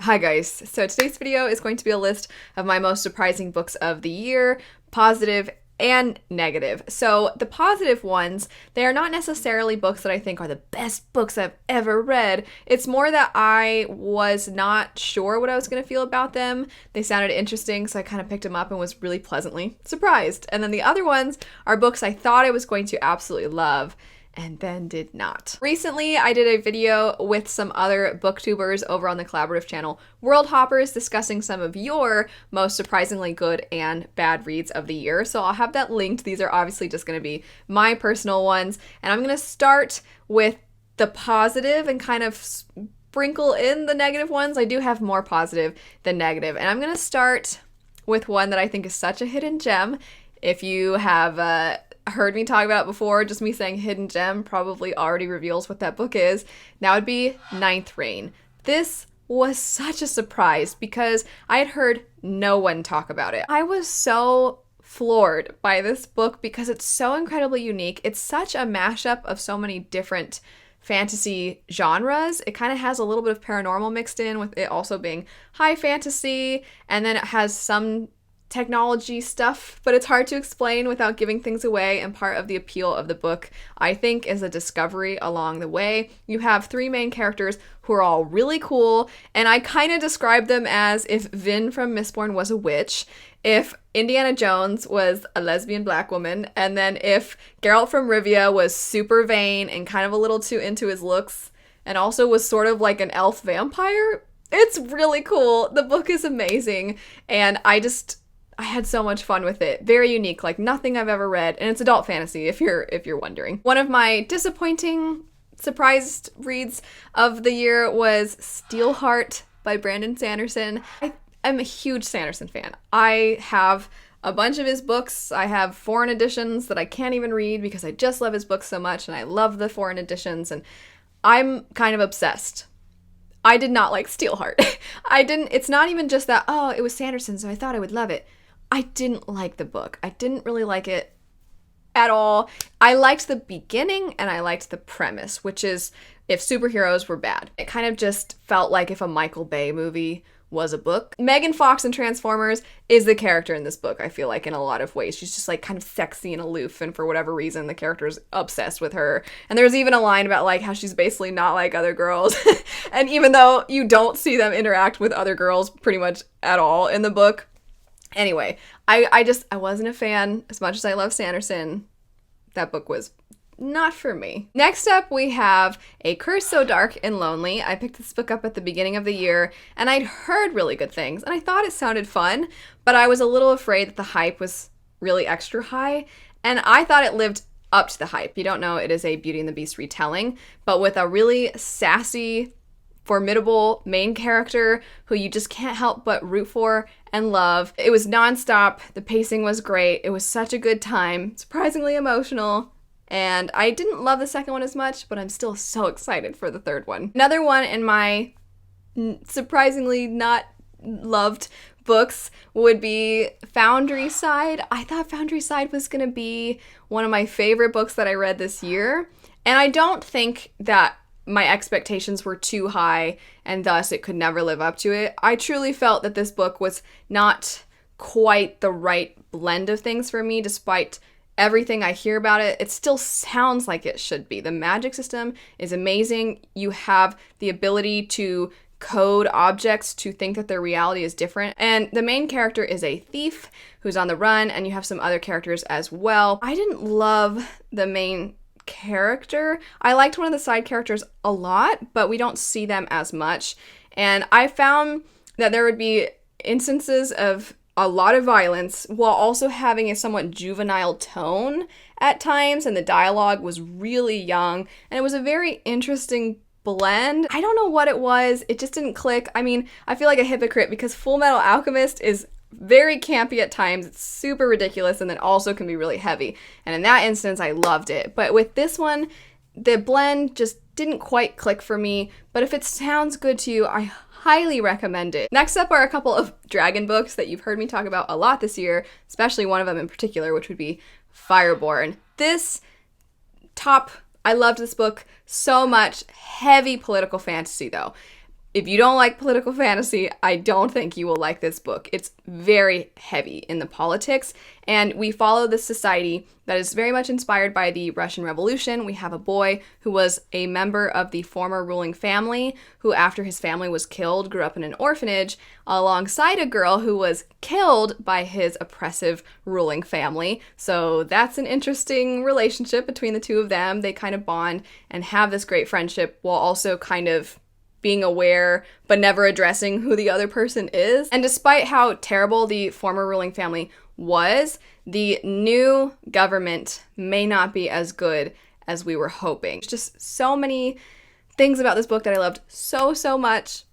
Hi guys, so today's video is going to be a list of my most surprising books of the year, positive and negative. So the positive ones, they are not necessarily books that I think are the best books I've ever read. It's more that I was not sure what I was going to feel about them. They sounded interesting, so I kind of picked them up and was really pleasantly surprised. And then the other ones are books I thought I was going to absolutely love and then did not. Recently, I did a video with some other booktubers over on the collaborative channel World Hoppers discussing some of your most surprisingly good and bad reads of the year. So I'll have that linked. These are obviously just going to be my personal ones. And I'm going to start with the positive and kind of sprinkle in the negative ones. I do have more positive than negative. And I'm going to start with one that I think is such a hidden gem. If you have heard me talk about it before, just me saying hidden gem probably already reveals what that book is. That would be Ninth Reign. This was such a surprise because I had heard no one talk about it. I was so floored by this book because it's so incredibly unique. It's such a mashup of so many different fantasy genres. It kind of has a little bit of paranormal mixed in with it also being high fantasy, and then it has some technology stuff, but it's hard to explain without giving things away, and part of the appeal of the book, I think, is a discovery along the way. You have three main characters who are all really cool, and I kind of describe them as if Vin from Mistborn was a witch, if Indiana Jones was a lesbian black woman, and then if Geralt from Rivia was super vain and kind of a little too into his looks, and also was sort of like an elf vampire. It's really cool. The book is amazing, and I had so much fun with it. Very unique, like nothing I've ever read, and it's adult fantasy if you're wondering. One of my disappointing surprised reads of the year was Steelheart by Brandon Sanderson. I'm a huge Sanderson fan. I have a bunch of his books. I have foreign editions that I can't even read because I just love his books so much, and I love the foreign editions, and I'm kind of obsessed. I did not like Steelheart. It's not even just that, oh, it was Sanderson, so I thought I would love it. I didn't like the book. I didn't really like it at all. I liked the beginning and I liked the premise, which is if superheroes were bad. It kind of just felt like if a Michael Bay movie was a book. Megan Fox in Transformers is the character in this book, I feel like, in a lot of ways. She's just like kind of sexy and aloof, and for whatever reason the character's obsessed with her. And there's even a line about like how she's basically not like other girls. And even though you don't see them interact with other girls pretty much at all in the book. Anyway, I wasn't a fan. As much as I love Sanderson, that book was not for me. Next up, we have A Curse So Dark and Lonely. I picked this book up at the beginning of the year, and I'd heard really good things, and I thought it sounded fun, but I was a little afraid that the hype was really extra high, and I thought it lived up to the hype. You don't know, it is a Beauty and the Beast retelling, but with a really sassy, formidable main character who you just can't help but root for and love. It was nonstop. The pacing was great. It was such a good time. Surprisingly emotional. And I didn't love the second one as much, but I'm still so excited for the third one. Another one in my surprisingly not loved books would be Foundryside. I thought Foundryside was going to be one of my favorite books that I read this year. And I don't think that my expectations were too high and thus it could never live up to it. I truly felt that this book was not quite the right blend of things for me, despite everything I hear about it. It still sounds like it should be. The magic system is amazing. You have the ability to code objects to think that their reality is different. And the main character is a thief who's on the run, and you have some other characters as well. I didn't love the main character. I liked one of the side characters a lot, but we don't see them as much. And I found that there would be instances of a lot of violence while also having a somewhat juvenile tone at times, and the dialogue was really young, and it was a very interesting blend. I don't know what it was. It just didn't click. I mean, I feel like a hypocrite because Full Metal Alchemist is very campy at times. It's super ridiculous and then also can be really heavy. And in that instance, I loved it. But with this one, the blend just didn't quite click for me. But if it sounds good to you, I highly recommend it. Next up are a couple of dragon books that you've heard me talk about a lot this year, especially one of them in particular, which would be Fireborne. I loved this book so much. Heavy political fantasy though. If you don't like political fantasy, I don't think you will like this book. It's very heavy in the politics, and we follow this society that is very much inspired by the Russian Revolution. We have a boy who was a member of the former ruling family, who after his family was killed, grew up in an orphanage, alongside a girl who was killed by his oppressive ruling family. So that's an interesting relationship between the two of them. They kind of bond and have this great friendship while also kind of being aware but never addressing who the other person is. And despite how terrible the former ruling family was, the new government may not be as good as we were hoping. Just so many things about this book that I loved so much.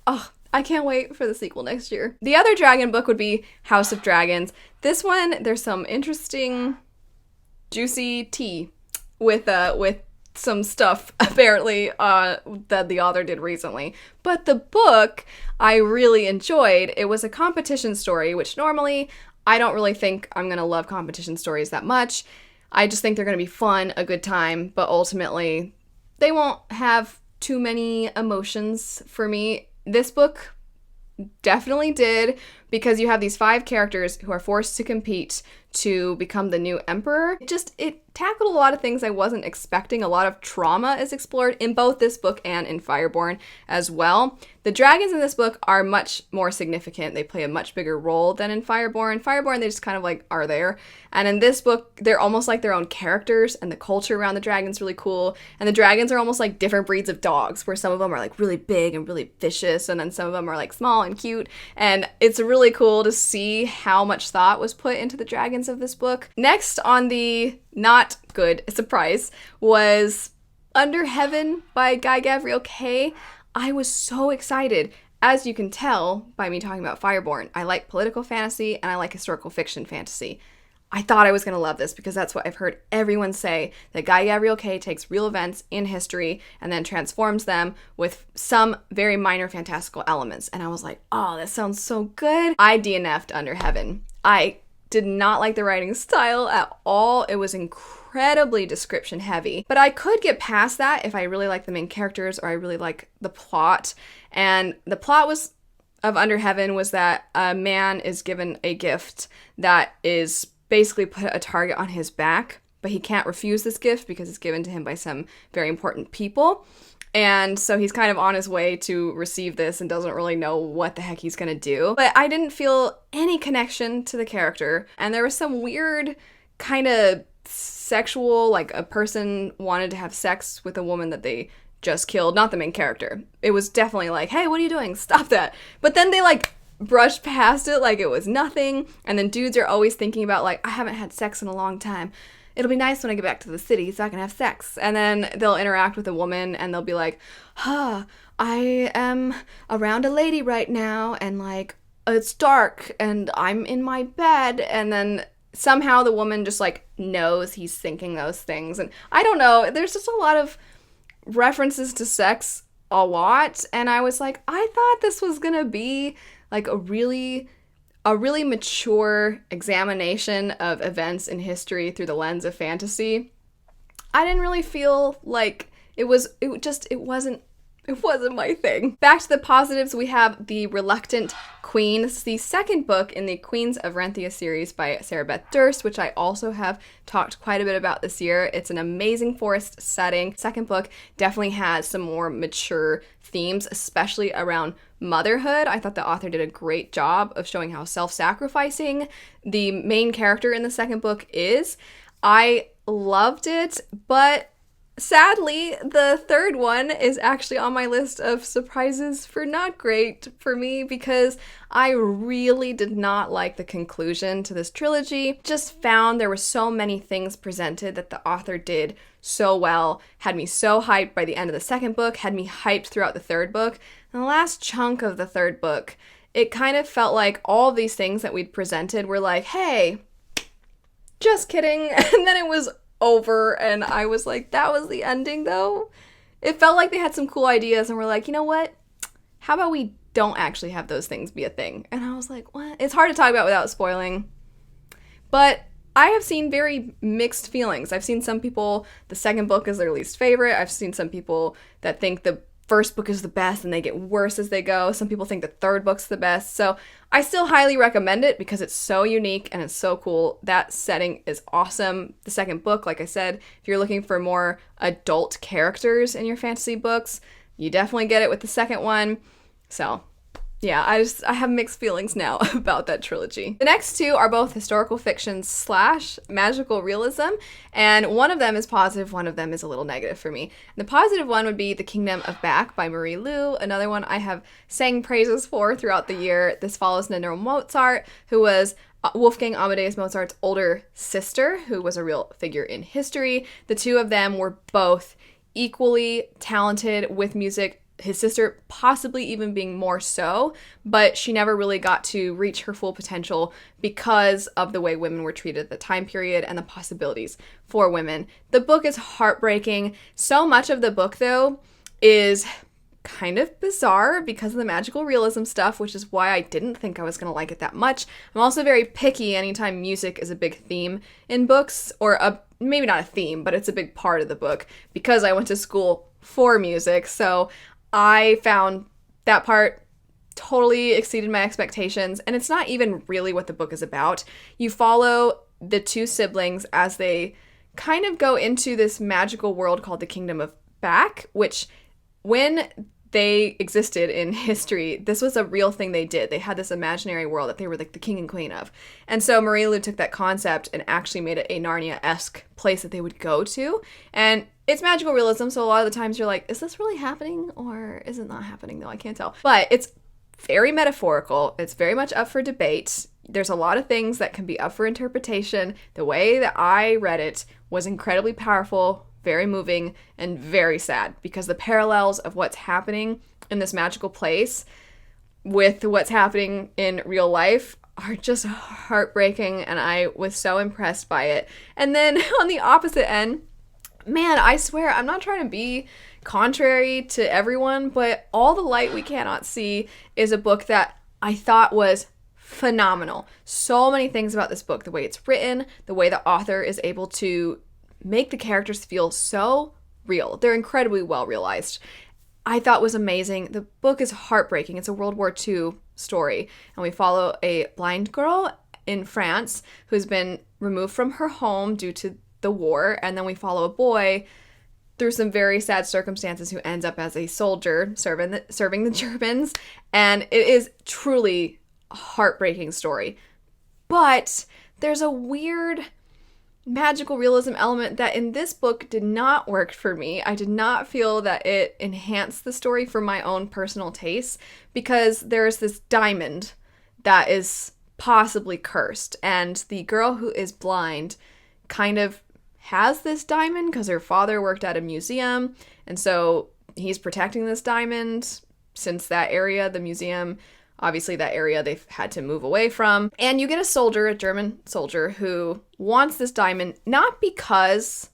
Oh, I can't wait for the sequel next year. The other dragon book would be House of Dragons. This one, there's some interesting, juicy tea with some stuff apparently that the author did recently. But the book I really enjoyed. It was a competition story, which normally I don't really think I'm gonna love competition stories that much. I just think they're gonna be fun, a good time, but ultimately they won't have too many emotions for me. This book definitely did, because you have these 5 characters who are forced to compete to become the new emperor. It tackled a lot of things I wasn't expecting. A lot of trauma is explored in both this book and in Fireborne as well. The dragons in this book are much more significant. They play a much bigger role than in Fireborne. Fireborne, they just kind of like are there. And in this book, they're almost like their own characters, and the culture around the dragons really cool. And the dragons are almost like different breeds of dogs, where some of them are like really big and really vicious, and then some of them are like small and cute. And it's really cool to see how much thought was put into the dragons of this book. Next on the not good surprise was Under Heaven by Gavriel K. I was so excited. As you can tell by me talking about Fireborne, I like political fantasy and I like historical fiction fantasy. I thought I was going to love this because that's what I've heard everyone say, that Gavriel K takes real events in history and then transforms them with some very minor fantastical elements. And I was like, oh, that sounds so good. I DNF'd Under Heaven. I did not like the writing style at all. It was incredibly description heavy, but I could get past that if I really like the main characters or I really like the plot. And the plot of Under Heaven was that a man is given a gift that is basically put a target on his back, but he can't refuse this gift because it's given to him by some very important people. And so he's kind of on his way to receive this and doesn't really know what the heck he's gonna do. But I didn't feel any connection to the character. And there was some weird kind of sexual, like a person wanted to have sex with a woman that they just killed, not the main character. It was definitely like, hey, what are you doing? Stop that. But then they like brushed past it like it was nothing. And then dudes are always thinking about like, I haven't had sex in a long time. It'll be nice when I get back to the city so I can have sex. And then they'll interact with a woman and they'll be like, I am around a lady right now and like, it's dark and I'm in my bed. And then somehow the woman just like knows he's thinking those things. And I don't know, there's just a lot of references to sex a lot. And I was like, I thought this was gonna be like a really mature examination of events in history through the lens of fantasy. I didn't really feel like it wasn't my thing. Back to the positives, we have The Reluctant Queen. This is the second book in the Queens of Renthia series by Sarah Beth Durst, which I also have talked quite a bit about this year. It's an amazing forest setting. Second book definitely has some more mature themes, especially around motherhood. I thought the author did a great job of showing how self-sacrificing the main character in the second book is. I loved it, but sadly, the third one is actually on my list of surprises for not great for me because I really did not like the conclusion to this trilogy. Just found there were so many things presented that the author did so well, had me so hyped by the end of the second book, had me hyped throughout the third book. And the last chunk of the third book, it kind of felt like all of these things that we'd presented were like, hey, just kidding. And then it was over and I was like, that was the ending though. It felt like they had some cool ideas and we're like, you know what? How about we don't actually have those things be a thing? And I was like, what? It's hard to talk about without spoiling. But I have seen very mixed feelings. I've seen some people, the second book is their least favorite. I've seen some people that think the first book is the best and they get worse as they go. Some people think the third book's the best. So I still highly recommend it because it's so unique and it's so cool. That setting is awesome. The second book, like I said, if you're looking for more adult characters in your fantasy books, you definitely get it with the second one. So yeah, I have mixed feelings now about that trilogy. The next two are both historical fiction / magical realism, and one of them is positive, one of them is a little negative for me. And the positive one would be The Kingdom of Back by Marie Lu, another one I have sang praises for throughout the year. This follows Nina Mozart, who was Wolfgang Amadeus Mozart's older sister, who was a real figure in history. The two of them were both equally talented with music, his sister possibly even being more so, but she never really got to reach her full potential because of the way women were treated at the time period and the possibilities for women. The book is heartbreaking. So much of the book, though, is kind of bizarre because of the magical realism stuff, which is why I didn't think I was going to like it that much. I'm also very picky anytime music is a big theme in books, or maybe not a theme, but it's a big part of the book because I went to school for music. So I found that part totally exceeded my expectations, and it's not even really what the book is about. You follow the two siblings as they kind of go into this magical world called the Kingdom of Back, which when they existed in history, this was a real thing they did. They had this imaginary world that they were like the king and queen of. And so Marie Lu took that concept and actually made it a Narnia-esque place that they would go to. And it's magical realism, so a lot of the times you're like, is this really happening or is it not happening though? I can't tell. But it's very metaphorical. It's very much up for debate. There's a lot of things that can be up for interpretation. The way that I read it was incredibly powerful, very moving, and very sad because the parallels of what's happening in this magical place with what's happening in real life are just heartbreaking, and I was so impressed by it. And then on the opposite end, man, I swear, I'm not trying to be contrary to everyone, but All the Light We Cannot See is a book that I thought was phenomenal. So many things about this book, the way it's written, the way the author is able to make the characters feel so real. They're incredibly well realized. I thought was amazing. The book is heartbreaking. It's a World War II story, and we follow a blind girl in France who's been removed from her home due to the war, and then we follow a boy through some very sad circumstances who ends up as a soldier serving the Germans, and it is truly a heartbreaking story. But there's a weird magical realism element that in this book did not work for me. I did not feel that it enhanced the story for my own personal tastes because there's this diamond that is possibly cursed, and the girl who is blind kind of has this diamond because her father worked at a museum, and so he's protecting this diamond since that area, the museum, obviously that area they've had to move away from. And you get a soldier, a German soldier, who wants this diamond, not because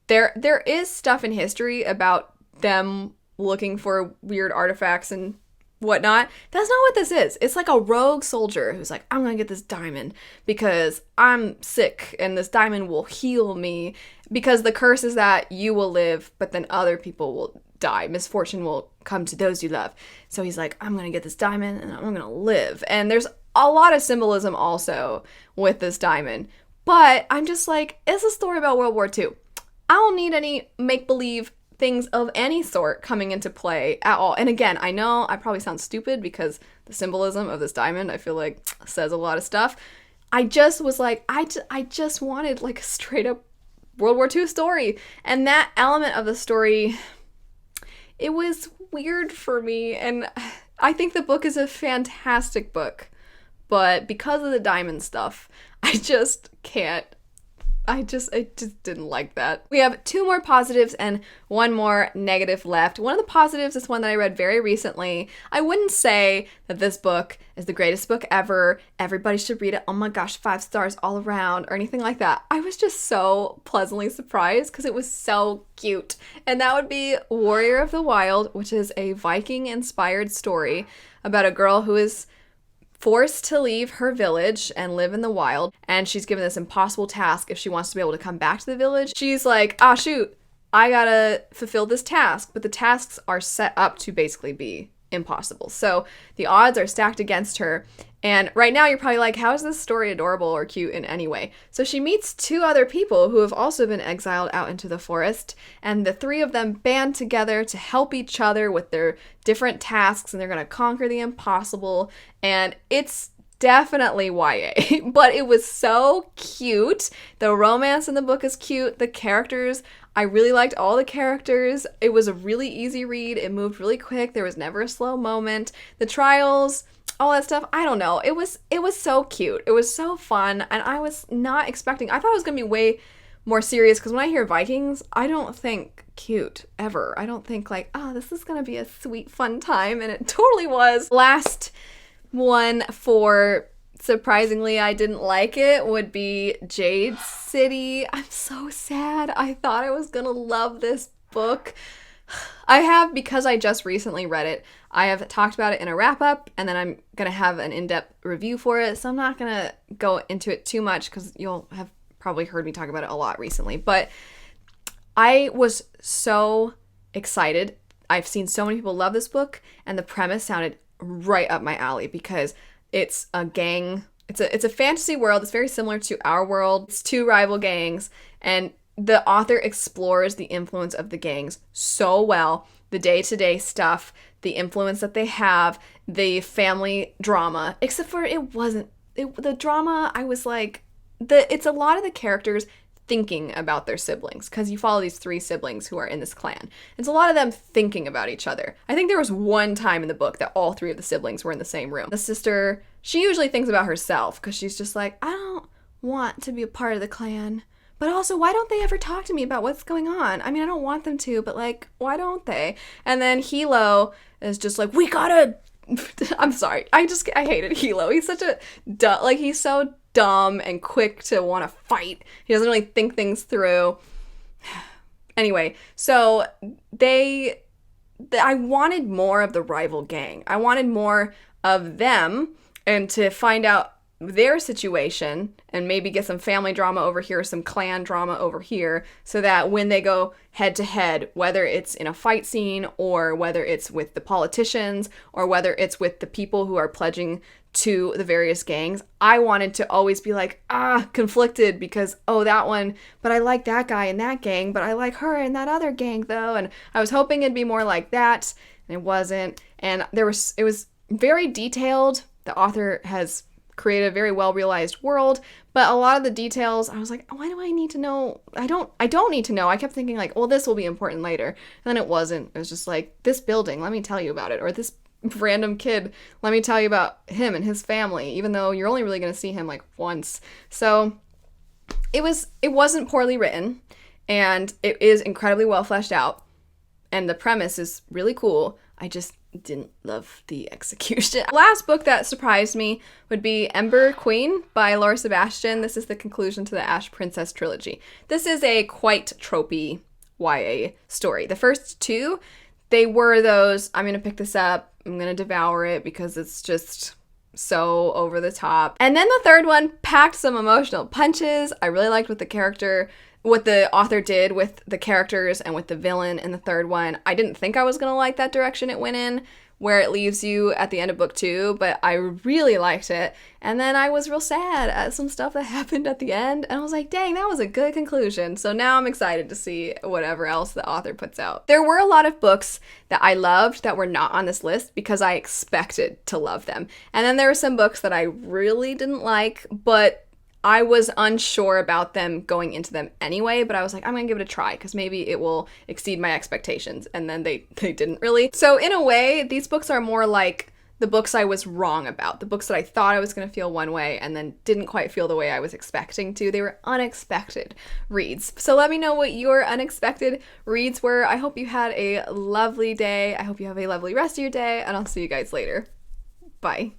there is stuff in history about them looking for weird artifacts and whatnot. That's not what this is. It's like a rogue soldier who's like, I'm gonna get this diamond because I'm sick and this diamond will heal me, because the curse is that you will live but then other people will die. Misfortune will come to those you love. So he's like, I'm gonna get this diamond and I'm gonna live. And there's a lot of symbolism also with this diamond, but I'm just like, it's a story about World War II. I don't need any make-believe things of any sort coming into play at all. And again, I know I probably sound stupid because the symbolism of this diamond, I feel like, says a lot of stuff. I just was like, I just wanted like a straight up World War II story. And that element of the story, it was weird for me. And I think the book is a fantastic book, but because of the diamond stuff, I just can't. I just didn't like that. We have 2 more positives and 1 more negative left. One of the positives is one that I read very recently. I wouldn't say that this book is the greatest book ever. Everybody should read it. Oh my gosh, 5 stars all around or anything like that. I was just so pleasantly surprised because it was so cute. And that would be Warrior of the Wild, which is a Viking-inspired story about a girl who is forced to leave her village and live in the wild, and she's given this impossible task if she wants to be able to come back to the village. She's like, ah, shoot, I gotta fulfill this task, but the tasks are set up to basically be impossible. So the odds are stacked against her. And right now you're probably like, how is this story adorable or cute in any way? So she meets 2 other people who have also been exiled out into the forest, and the 3 of them band together to help each other with their different tasks, and they're gonna conquer the impossible. And it's definitely YA, but it was so cute. The romance in the book is cute. The characters, I really liked all the characters. It was a really easy read. It moved really quick. There was never a slow moment. The trials, all that stuff, I don't know. It was so cute. It was so fun, and I was not expecting. I thought it was going to be way more serious, because when I hear Vikings, I don't think cute ever. I don't think like, oh, this is going to be a sweet, fun time, and it totally was. Last one for surprisingly I didn't like it would be Jade City. I'm so sad. I thought I was gonna love this book. I have, because I just recently read it, I have talked about it in a wrap-up, and then I'm gonna have an in-depth review for it, so I'm not gonna go into it too much because you'll have probably heard me talk about it a lot recently. But I was so excited. I've seen so many people love this book, and the premise sounded right up my alley, because it's a gang. It's a fantasy world. It's very similar to our world. It's 2 rival gangs, and the author explores the influence of the gangs so well. The day-to-day stuff, the influence that they have, the family drama, except for the drama, I was like, it's a lot of the characters thinking about their siblings, because you follow these 3 siblings who are in this clan. It's a lot of them thinking about each other. I think there was one time in the book that all 3 of the siblings were in the same room. The sister, she usually thinks about herself, because she's just like, I don't want to be a part of the clan, but also, why don't they ever talk to me about what's going on? I mean, I don't want them to, but like, why don't they? And then Hilo is just like, we gotta I'm sorry, I hated Hilo. He's such a he's so dumb and quick to want to fight. He doesn't really think things through. Anyway, so I wanted more of the rival gang. I wanted more of them, and to find out their situation and maybe get some family drama over here, some clan drama over here, so that when they go head to head, whether it's in a fight scene or whether it's with the politicians or whether it's with the people who are pledging to the various gangs, I wanted to always be like, conflicted, because, oh, that one, but I like that guy in that gang, but I like her in that other gang though. And I was hoping it'd be more like that, and it wasn't. And it was very detailed. The author has created a very well-realized world, but a lot of the details, I was like, why do I need to know? I don't need to know. I kept thinking like, well, this will be important later. And then it wasn't. It was just like, this building, let me tell you about it. Or this random kid, let me tell you about him and his family, even though you're only really going to see him like once. So it wasn't poorly written, and it is incredibly well fleshed out, and the premise is really cool. I just didn't love the execution. Last book that surprised me would be Ember Queen by Laura Sebastian. This is the conclusion to the Ash Princess trilogy. This is a quite tropey YA story. The first 2, they were those, I'm going to pick this up, I'm going to devour it because it's just so over the top. And then the 3rd one packed some emotional punches. I really liked what the author did with the characters and with the villain in the 3rd one. I didn't think I was going to like that direction it went in, where it leaves you at the end of book 2, but I really liked it. And then I was real sad at some stuff that happened at the end, and I was like, dang, that was a good conclusion. So now I'm excited to see whatever else the author puts out. There were a lot of books that I loved that were not on this list because I expected to love them. And then there were some books that I really didn't like, but I was unsure about them going into them anyway, but I was like, I'm gonna give it a try because maybe it will exceed my expectations. And then they didn't really. So in a way, these books are more like the books I was wrong about, the books that I thought I was gonna feel one way and then didn't quite feel the way I was expecting to. They were unexpected reads. So let me know what your unexpected reads were. I hope you had a lovely day. I hope you have a lovely rest of your day, and I'll see you guys later. Bye.